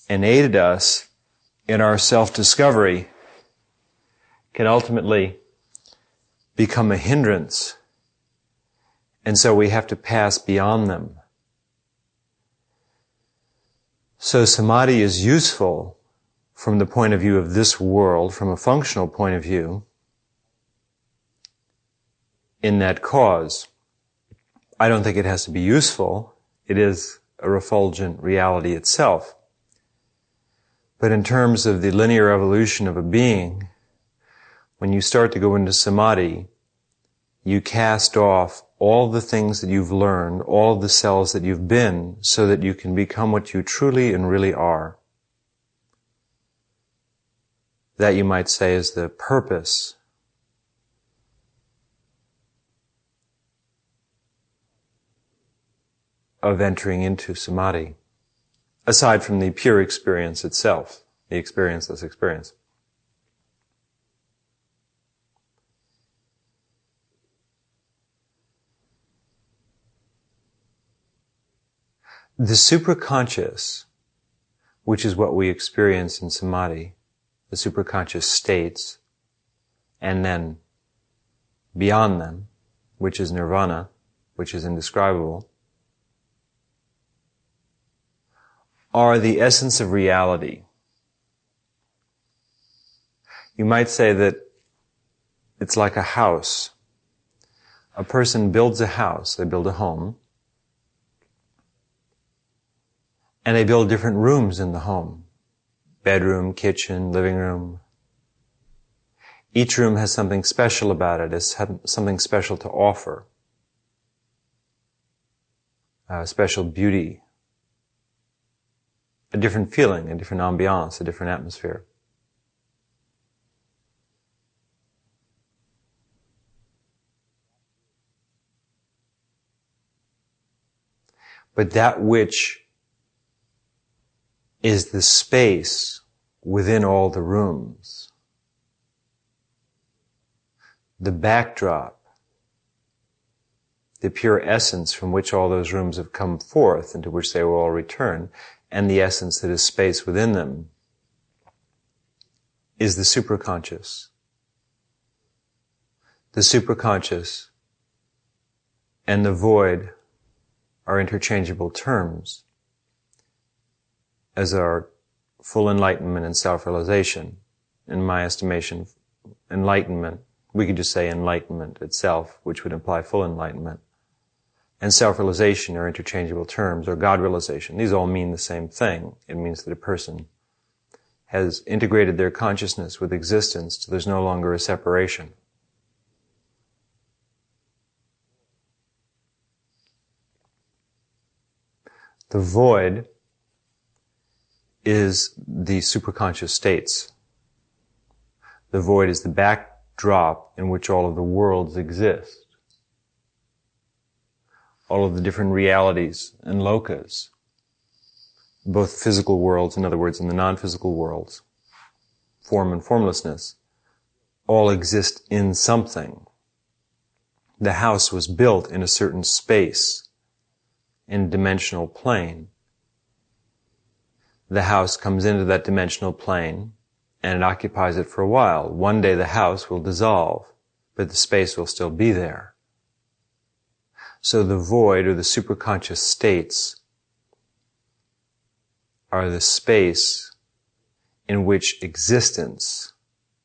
and aided us in our self-discovery can ultimately become a hindrance. And so we have to pass beyond them. So samadhi is useful from the point of view of this world, from a functional point of view, in that cause. I don't think it has to be useful. It is a refulgent reality itself. But in terms of the linear evolution of a being, when you start to go into samadhi, you cast off all the things that you've learned, all the selves that you've been, so that you can become what you truly and really are. That, you might say, is the purpose of entering into Samadhi, aside from the pure experience itself, the experienceless experience. The supraconscious, which is what we experience in Samadhi, the supraconscious states, and then beyond them, which is nirvana, which is indescribable, are the essence of reality. You might say that it's like a house. A person builds a house, they build a home, and they build different rooms in the home. Bedroom, kitchen, living room. Each room has something special about it, has something special to offer. Special beauty. A different feeling, a different ambiance, a different atmosphere. But that which is the space within all the rooms, the backdrop, the pure essence from which all those rooms have come forth, and to which they will all return, and the essence that is space within them, is the supraconscious. The supraconscious and the void are interchangeable terms, as are full enlightenment and self-realization. In my estimation, enlightenment, we could just say enlightenment itself, which would imply full enlightenment, and self-realization are interchangeable terms, or God-realization. These all mean the same thing. It means that a person has integrated their consciousness with existence so there's no longer a separation. The void is the supraconscious states. The void is the backdrop in which all of the worlds exist. All of the different realities and lokas, both physical worlds, in other words, and the non-physical worlds, form and formlessness, all exist in something. The house was built in a certain space, in dimensional plane. The house comes into that dimensional plane, and it occupies it for a while. One day the house will dissolve, but the space will still be there. So the void, or the supraconscious states, are the space in which existence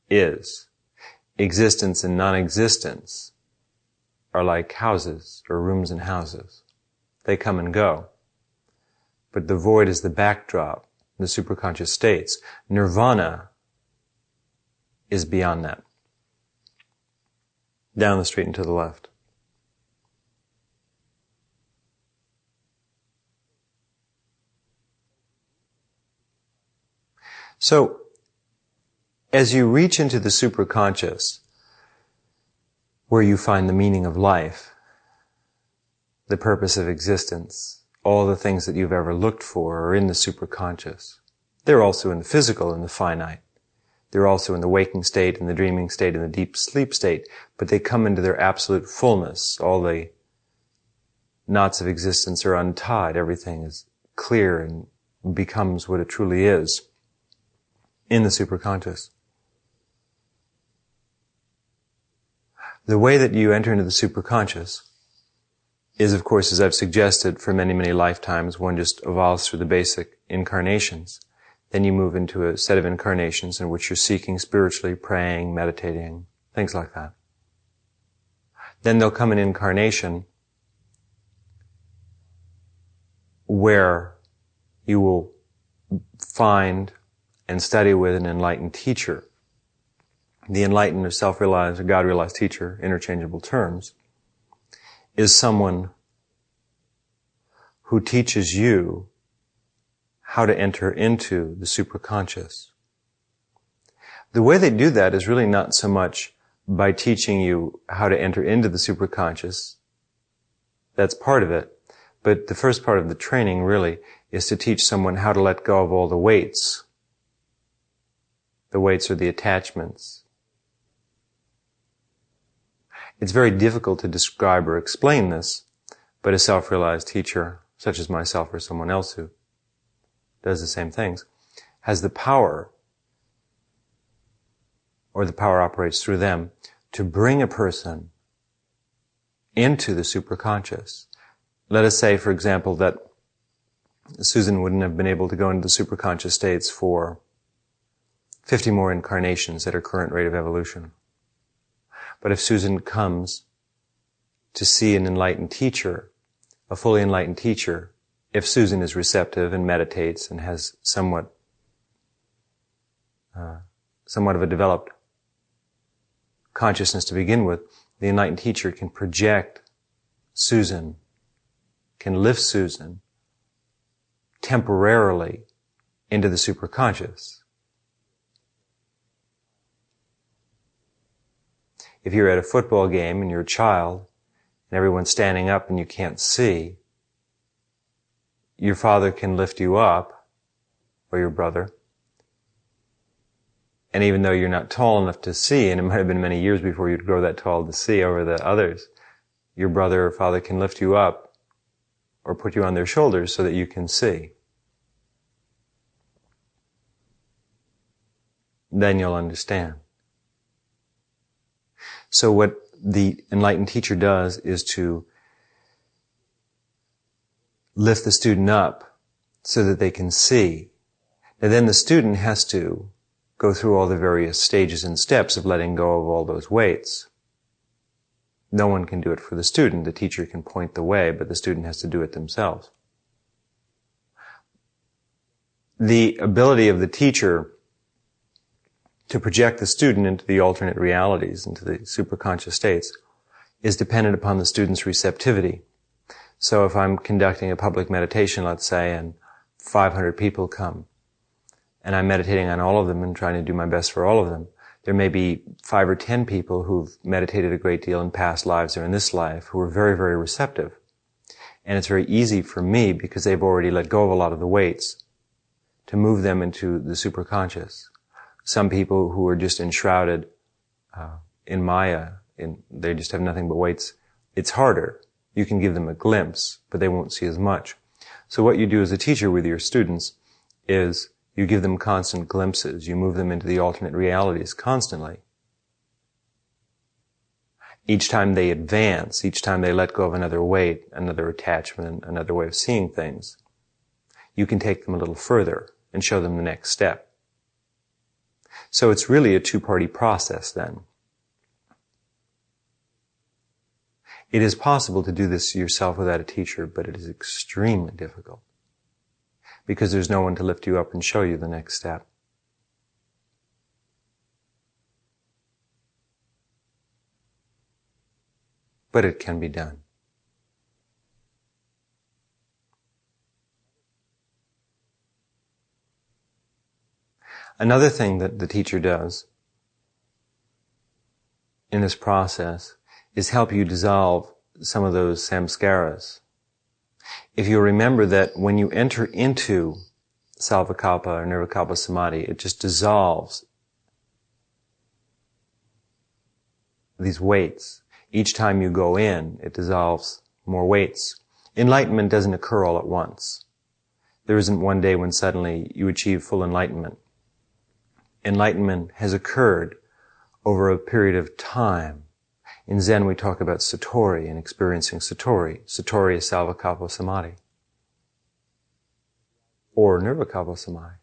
is. Existence and non-existence are like houses, or rooms in houses. They come and go. But the void is the backdrop, the supraconscious states. Nirvana is beyond that. Down the street and to the left. So, as you reach into the supraconscious, where you find the meaning of life, the purpose of existence, all the things that you've ever looked for are in the supraconscious. They're also in the physical and the finite. They're also in the waking state, in the dreaming state, in the deep sleep state, but they come into their absolute fullness. All the knots of existence are untied. Everything is clear and becomes what it truly is in the supraconscious. The way that you enter into the supraconscious is, of course, as I've suggested, for many, many lifetimes, one just evolves through the basic incarnations. Then you move into a set of incarnations in which you're seeking spiritually, praying, meditating, things like that. Then there'll come an incarnation where you will find and study with an enlightened teacher. The enlightened or self-realized or God-realized teacher, interchangeable terms. is someone who teaches you how to enter into the supraconscious. The way they do that is really not so much by teaching you how to enter into the supraconscious. That's part of it. But the first part of the training really is to teach someone how to let go of all the weights. The weights are the attachments. It's very difficult to describe or explain this, but a self-realized teacher, such as myself or someone else who does the same things, has the power, or the power operates through them, to bring a person into the supraconscious. Let us say, for example, that Susan wouldn't have been able to go into the supraconscious states for 50 more incarnations at her current rate of evolution. But if Susan comes to see an enlightened teacher, a fully enlightened teacher, if Susan is receptive and meditates and has somewhat of a developed consciousness to begin with, the enlightened teacher can project Susan, can lift Susan temporarily into the supraconscious. If you're at a football game and you're a child and everyone's standing up and you can't see, your father can lift you up, or your brother. And even though you're not tall enough to see, and it might have been many years before you'd grow that tall to see over the others, your brother or father can lift you up or put you on their shoulders so that you can see. Then you'll understand. So what the enlightened teacher does is to lift the student up so that they can see. And then the student has to go through all the various stages and steps of letting go of all those weights. No one can do it for the student. The teacher can point the way, but the student has to do it themselves. The ability of the teacher to project the student into the alternate realities, into the supraconscious states, is dependent upon the student's receptivity. So if I'm conducting a public meditation, let's say, and 500 people come, and I'm meditating on all of them and trying to do my best for all of them, there may be 5 or 10 people who've meditated a great deal in past lives or in this life who are very, very receptive. And it's very easy for me, because they've already let go of a lot of the weights, to move them into the supraconscious. Some people who are just enshrouded in Maya, they just have nothing but weights, it's harder. You can give them a glimpse, but they won't see as much. So what you do as a teacher with your students is you give them constant glimpses. You move them into the alternate realities constantly. Each time they advance, each time they let go of another weight, another attachment, another way of seeing things, you can take them a little further and show them the next step. So it's really a two-party process then. It is possible to do this yourself without a teacher, but it is extremely difficult, because there's no one to lift you up and show you the next step. But it can be done. Another thing that the teacher does in this process is help you dissolve some of those samskaras. If you remember that when you enter into savikalpa or nirvikalpa samadhi, it just dissolves these weights. Each time you go in, it dissolves more weights. Enlightenment doesn't occur all at once. There isn't one day when suddenly you achieve full enlightenment. Enlightenment has occurred over a period of time. In Zen, we talk about satori and experiencing satori. Satori is savikalpa samadhi, or nirvikalpa samadhi.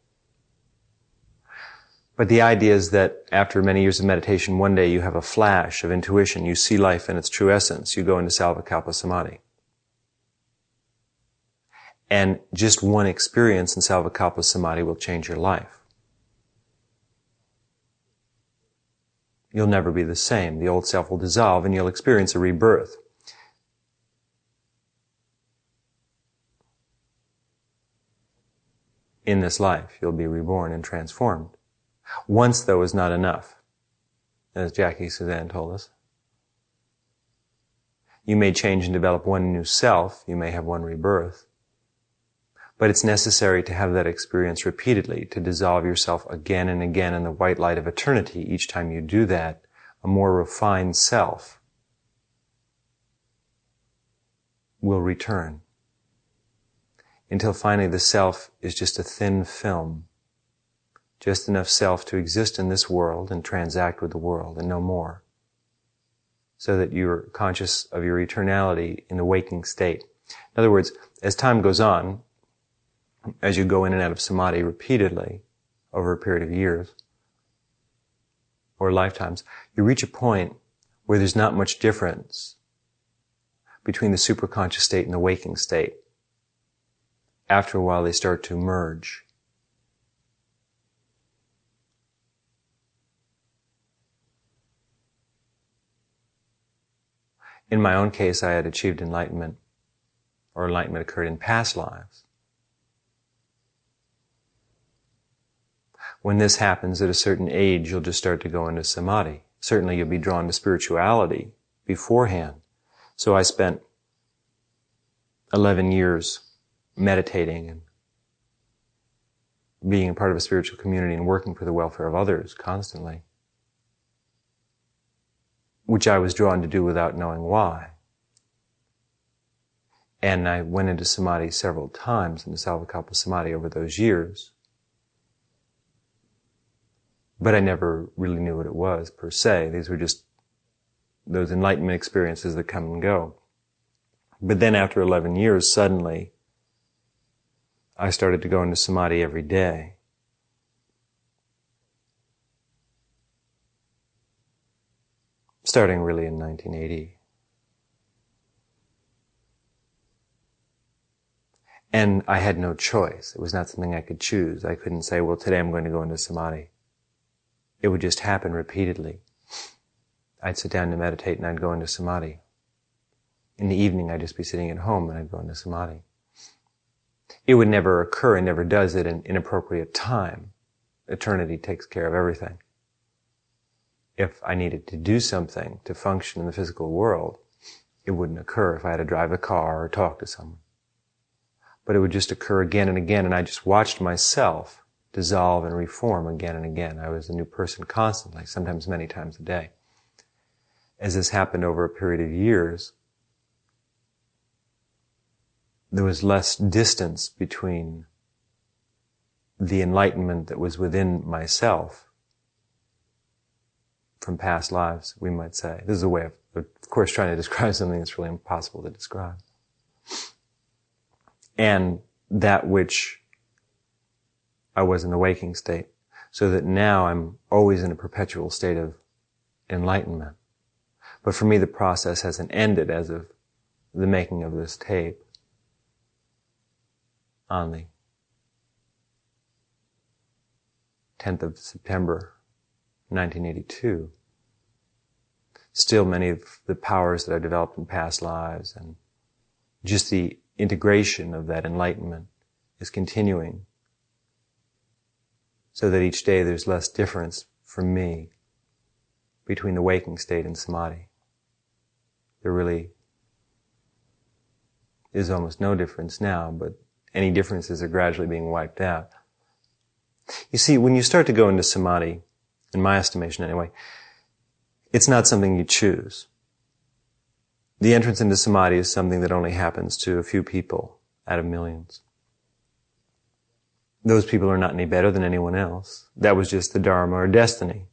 But the idea is that after many years of meditation, one day you have a flash of intuition. You see life in its true essence. You go into savikalpa samadhi. And just one experience in savikalpa samadhi will change your life. You'll never be the same. The old self will dissolve and you'll experience a rebirth. in this life. You'll be reborn and transformed. Once, though, is not enough, as Jackie Suzanne told us. You may change and develop one new self. You may have one rebirth. But it's necessary to have that experience repeatedly, to dissolve yourself again and again in the white light of eternity. Each time you do that, a more refined self will return. Until finally the self is just a thin film. Just enough self to exist in this world and transact with the world, and no more. So that you're conscious of your eternality in the waking state. In other words, as time goes on, as you go in and out of samadhi repeatedly over a period of years or lifetimes, you reach a point where there's not much difference between the supraconscious state and the waking state. After a while, they start to merge. In my own case, I had achieved enlightenment, or enlightenment occurred in past lives. When this happens at a certain age, you'll just start to go into samadhi. Certainly you'll be drawn to spirituality beforehand. So I spent 11 years meditating and being a part of a spiritual community and working for the welfare of others constantly, which I was drawn to do without knowing why. And I went into samadhi several times, into savikalpa samadhi over those years. But I never really knew what it was, per se. These were just those enlightenment experiences that come and go. But then after 11 years, suddenly, I started to go into samadhi every day. Starting really in 1980. And I had no choice. It was not something I could choose. I couldn't say, well, today I'm going to go into samadhi. It would just happen repeatedly. I'd sit down to meditate and I'd go into samadhi. In the evening, I'd just be sitting at home and I'd go into samadhi. It would never occur and never does at an inappropriate time. Eternity takes care of everything. If I needed to do something to function in the physical world, it wouldn't occur if I had to drive a car or talk to someone. But it would just occur again and again, and I just watched myself dissolve and reform again and again. I was a new person constantly, sometimes many times a day. As this happened over a period of years, there was less distance between the enlightenment that was within myself from past lives, we might say. This is a way of course, trying to describe something that's really impossible to describe. And that which I was in the waking state, so that now I'm always in a perpetual state of enlightenment. But for me, the process hasn't ended as of the making of this tape on the 10th of September, 1982. Still, many of the powers that I developed in past lives and just the integration of that enlightenment is continuing, so that each day there's less difference for me between the waking state and samadhi. There really is almost no difference now, but any differences are gradually being wiped out. You see, when you start to go into samadhi, in my estimation anyway, it's not something you choose. The entrance into samadhi is something that only happens to a few people out of millions. Those people are not any better than anyone else. That was just the dharma or destiny.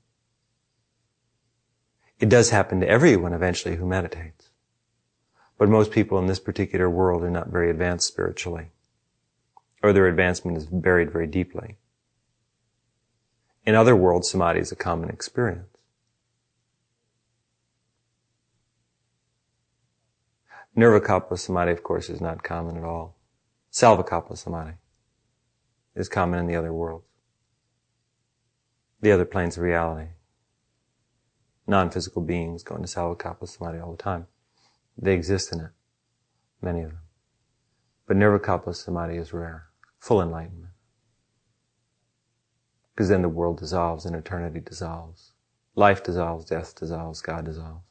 It does happen to everyone eventually who meditates. But most people in this particular world are not very advanced spiritually, or their advancement is buried very deeply. In other worlds, samadhi is a common experience. Nirvikalpa samadhi, of course, is not common at all. Savikalpa samadhi is common in the other worlds, the other planes of reality. Non-physical beings go into savikalpa samadhi all the time. They exist in it, many of them. But nirvikalpa samadhi is rare, full enlightenment. Because then the world dissolves and eternity dissolves. Life dissolves, death dissolves, God dissolves.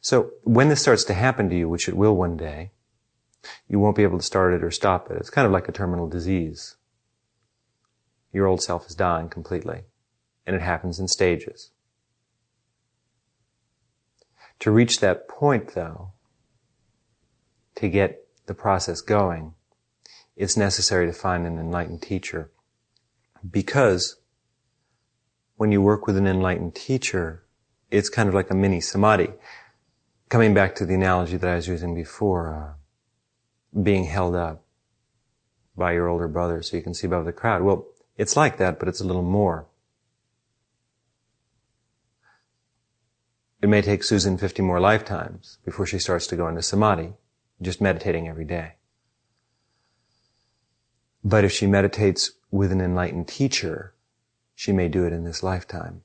So when this starts to happen to you, which it will one day, you won't be able to start it or stop it. It's kind of like a terminal disease. Your old self is dying completely, and it happens in stages. To reach that point, though, to get the process going, it's necessary to find an enlightened teacher. Because when you work with an enlightened teacher, it's kind of like a mini samadhi. Coming back to the analogy that I was using before, being held up by your older brother so you can see above the crowd. Well, it's like that, but it's a little more. It may take Susan 50 more lifetimes before she starts to go into samadhi, just meditating every day. But if she meditates with an enlightened teacher, she may do it in this lifetime.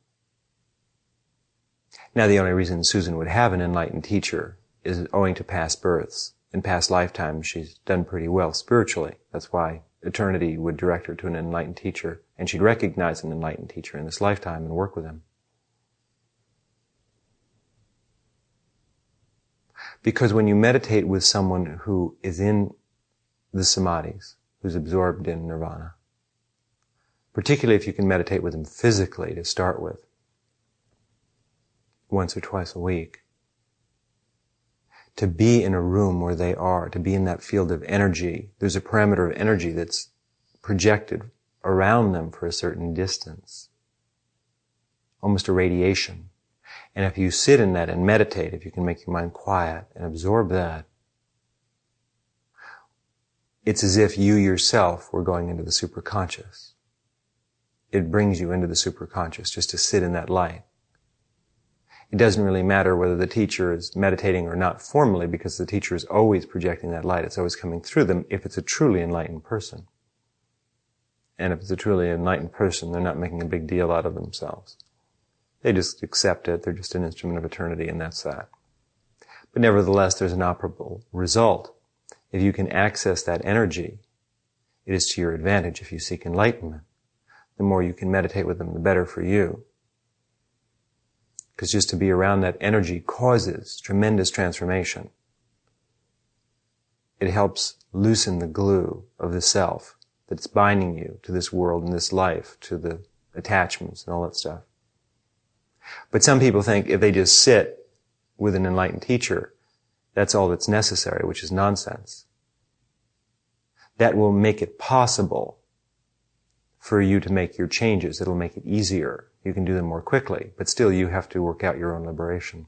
Now, the only reason Susan would have an enlightened teacher is owing to past births. In past lifetimes, she's done pretty well spiritually. That's why eternity would direct her to an enlightened teacher, and she'd recognize an enlightened teacher in this lifetime and work with him. Because when you meditate with someone who is in the samadhis, who's absorbed in nirvana, particularly if you can meditate with them physically to start with, once or twice a week, to be in a room where they are, to be in that field of energy, there's a parameter of energy that's projected around them for a certain distance, almost a radiation. And if you sit in that and meditate, if you can make your mind quiet and absorb that, it's as if you yourself were going into the supraconscious. It brings you into the supraconscious just to sit in that light. It doesn't really matter whether the teacher is meditating or not formally, because the teacher is always projecting that light. It's always coming through them if it's a truly enlightened person. And if it's a truly enlightened person, they're not making a big deal out of themselves. They just accept it. They're just an instrument of eternity, and that's that. But nevertheless, there's an operable result. If you can access that energy, it is to your advantage if you seek enlightenment. The more you can meditate with them, the better for you. Because just to be around that energy causes tremendous transformation. It helps loosen the glue of the self that's binding you to this world and this life, to the attachments and all that stuff. But some people think if they just sit with an enlightened teacher, that's all that's necessary, which is nonsense. That will make it possible for you to make your changes. It'll make it easier. You can do them more quickly, but still you have to work out your own liberation.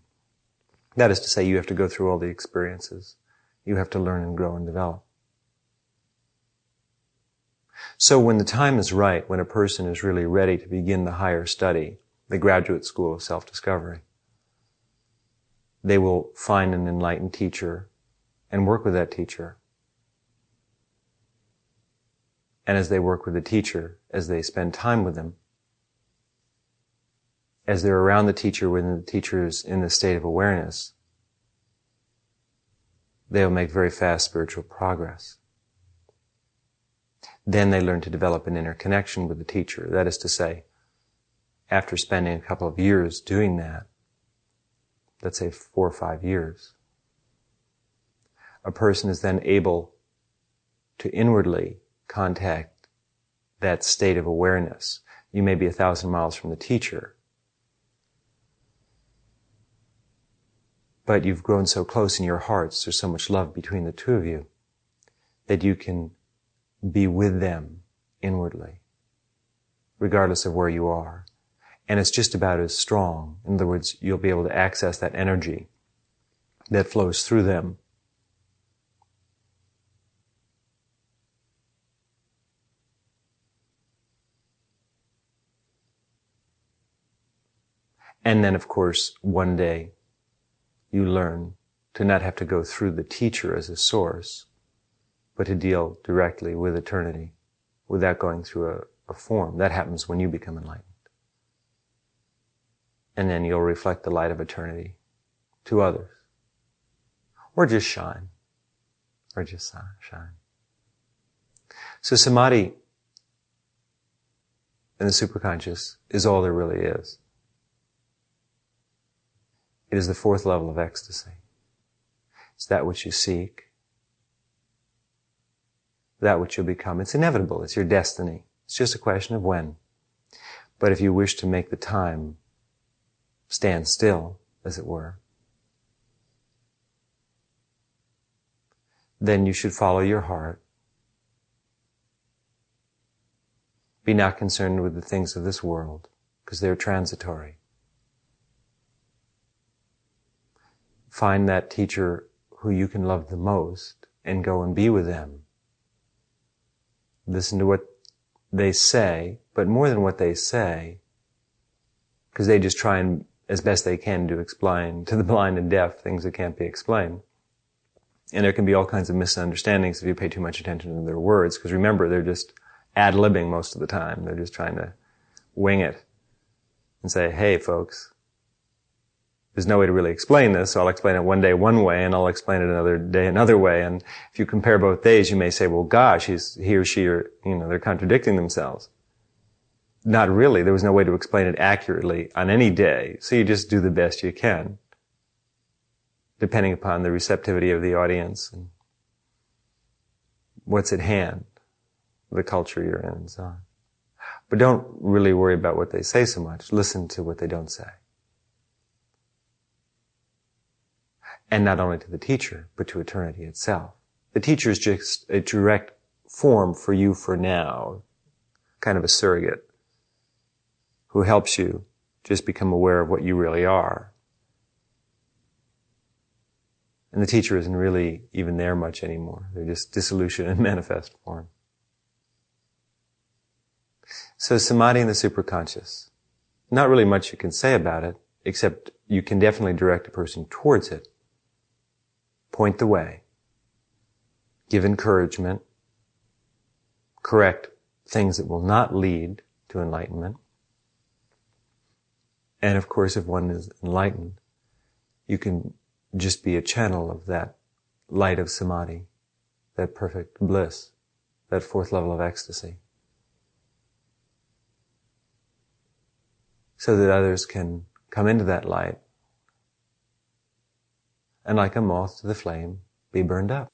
That is to say, you have to go through all the experiences. You have to learn and grow and develop. So when the time is right, when a person is really ready to begin the higher study, the graduate school of self-discovery, they will find an enlightened teacher and work with that teacher. And as they work with the teacher, as they spend time with them, as they're around the teacher when the teacher is in the state of awareness, they'll make very fast spiritual progress. Then they learn to develop an inner connection with the teacher. That is to say, after spending a couple of years doing that, let's say 4 or 5 years, a person is then able to inwardly contact that state of awareness. You may be 1,000 miles from the teacher, but you've grown so close in your hearts, there's so much love between the two of you, that you can be with them inwardly, regardless of where you are. And it's just about as strong. In other words, you'll be able to access that energy that flows through them. And then, of course, one day you learn to not have to go through the teacher as a source, but to deal directly with eternity without going through a form. That happens when you become enlightened. And then you'll reflect the light of eternity to others. Or just shine. Or just shine. So samadhi and the superconscious is all there really is. It is the fourth level of ecstasy. It's that which you seek, that which you'll become. It's inevitable. It's your destiny. It's just a question of when. But if you wish to make the time stand still, as it were, then you should follow your heart. Be not concerned with the things of this world, because they're transitory. Find that teacher who you can love the most and go and be with them. Listen to what they say, but more than what they say, because they just try and, as best they can, to explain to the blind and deaf things that can't be explained. And there can be all kinds of misunderstandings if you pay too much attention to their words, because remember, they're just ad-libbing most of the time. They're just trying to wing it and say, hey, folks, there's no way to really explain this, so I'll explain it one day one way, and I'll explain it another day another way. And if you compare both days, you may say, well, gosh, he or she, or, they're contradicting themselves. Not really. There was no way to explain it accurately on any day, so you just do the best you can, depending upon the receptivity of the audience and what's at hand, the culture you're in, and so on. But don't really worry about what they say so much. Listen to what they don't say. And not only to the teacher, but to eternity itself. The teacher is just a direct form for you for now, kind of a surrogate, who helps you just become aware of what you really are. And the teacher isn't really even there much anymore. They're just dissolution in manifest form. So samadhi and the superconscious. Not really much you can say about it, except you can definitely direct a person towards it. Point the way. Give encouragement. Correct things that will not lead to enlightenment. And of course, if one is enlightened, you can just be a channel of that light of samadhi, that perfect bliss, that fourth level of ecstasy, so that others can come into that light and, like a moth to the flame, be burned up.